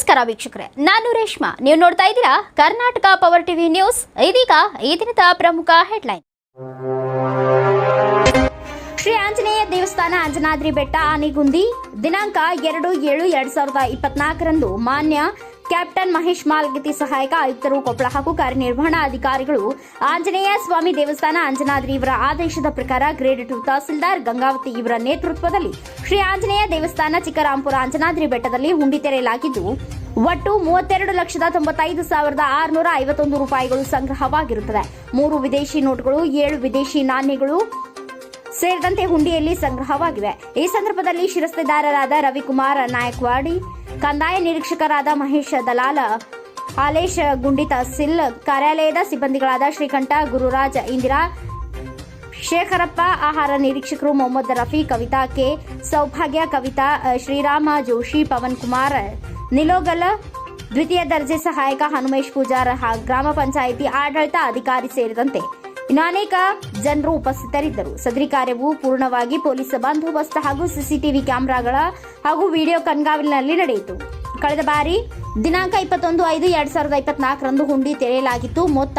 ನಮಸ್ಕಾರ ವೀಕ್ಷಕರೇ, ನಾನು ರೇಷ್ಮಾ. ನೀವು ನೋಡ್ತಾ ಇದ್ದೀರಾ ಕರ್ನಾಟಕ ಪವರ್ ಟಿವಿ ನ್ಯೂಸ್. ಇದೀಗ ಈ ದಿನದ ಪ್ರಮುಖ ಹೆಡ್ಲೈನ್. ಶ್ರೀ ಆಂಜನೇಯ ದೇವಸ್ಥಾನ ಅಂಜನಾದ್ರಿ ಬೆಟ್ಟ ಆನೆಗುಂದಿ ದಿನಾಂಕ 2/7/2024 ಮಾನ್ಯ ಕ್ಯಾಪ್ಟನ್ ಮಹೇಶ್ ಮಾಲ್ಗತಿ ಸಹಾಯಕ ಆಯುಕ್ತರು ಕೊಪ್ಪಳ ಹಾಗೂ ಕಾರ್ಯನಿರ್ವಹಣಾಧಿಕಾರಿಗಳು ಆಂಜನೇಯ ಸ್ವಾಮಿ ದೇವಸ್ಥಾನ ಅಂಜನಾದ್ರಿ ಇವರ ಆದೇಶದ ಪ್ರಕಾರ ಗ್ರೇಡ್ 2 ತಹಸೀಲ್ದಾರ್ ಗಂಗಾವತಿ ಇವರ ನೇತೃತ್ವದಲ್ಲಿ ಶ್ರೀ ಆಂಜನೇಯ ದೇವಸ್ಥಾನ ಚಿಕ್ಕರಾಂಪುರ ಅಂಜನಾದ್ರಿ ಬೆಟ್ಟದಲ್ಲಿ ಹುಂಡಿ ತೆರೆಯಲಾಗಿದ್ದು ಒಟ್ಟು 32,95,651 ರೂಪಾಯಿಗಳು ಸಂಗ್ರಹವಾಗಿರುತ್ತದೆ. 3 ವಿದೇಶಿ ನೋಟುಗಳು, 7 ವಿದೇಶಿ ನಾಣ್ಯಗಳು ಸೇರಿದಂತೆ ಹುಂಡಿಯಲ್ಲಿ ಸಂಗ್ರಹವಾಗಿವೆ. ಈ ಸಂದರ್ಭದಲ್ಲಿ ಶಿರಸ್ತೆದಾರರಾದ ರವಿಕುಮಾರ್ ನಾಯಕ್ವಾಡಿ, ಕಂದಾಯ ನಿರೀಕ್ಷಕರಾದ ಮಹೇಶ್ ದಲಾಲ, ಹಾಲೇಶ್ ಗುಂಡಿ ತಹಸೀಲ್ ಕಾರ್ಯಾಲಯದ ಸಿಬ್ಬಂದಿಗಳಾದ ಶ್ರೀಕಂಠ, ಗುರುರಾಜ್, ಇಂದಿರಾ, ಶೇಖರಪ್ಪ, ಆಹಾರ ನಿರೀಕ್ಷಕರು ಮೊಹಮ್ಮದ್ ರಫಿ, ಕವಿತಾ ಕೆ, ಸೌಭಾಗ್ಯ, ಕವಿತಾ, ಶ್ರೀರಾಮ ಜೋಶಿ, ಪವನ್ ಕುಮಾರ್ ನಿಲೋಗಲ್, ದ್ವಿತೀಯ ದರ್ಜೆ ಸಹಾಯಕ ಹನುಮೇಶ್ ಪೂಜಾರ್, ಗ್ರಾಮ ಪಂಚಾಯಿತಿ ಆಡಳಿತ ಅಧಿಕಾರಿ ಸೇರಿದಂತೆ ಇನ್ನು ಅನೇಕ ಜನರು ಉಪಸ್ಥಿತರಿದ್ದರು. ಸದರಿ ಕಾರ್ಯವು ಪೂರ್ಣವಾಗಿ ಪೊಲೀಸ್ ಬಂದೋಬಸ್ತ್ ಹಾಗೂ ಸಿಸಿಟಿವಿ ಕ್ಯಾಮೆರಾಗಳ ಹಾಗೂ ವಿಡಿಯೋ ಕಣ್ಗಾವಲಿನಲ್ಲಿ ನಡೆಯಿತು. ಕಳೆದ ಬಾರಿ ದಿನಾಂಕ 21/5/2024 ಹುಂಡಿ ತೆರೆಯಲಾಗಿತ್ತು. ಮೊತ್ತ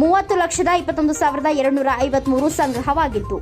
30,21,253 ಸಂಗ್ರಹವಾಗಿತ್ತು.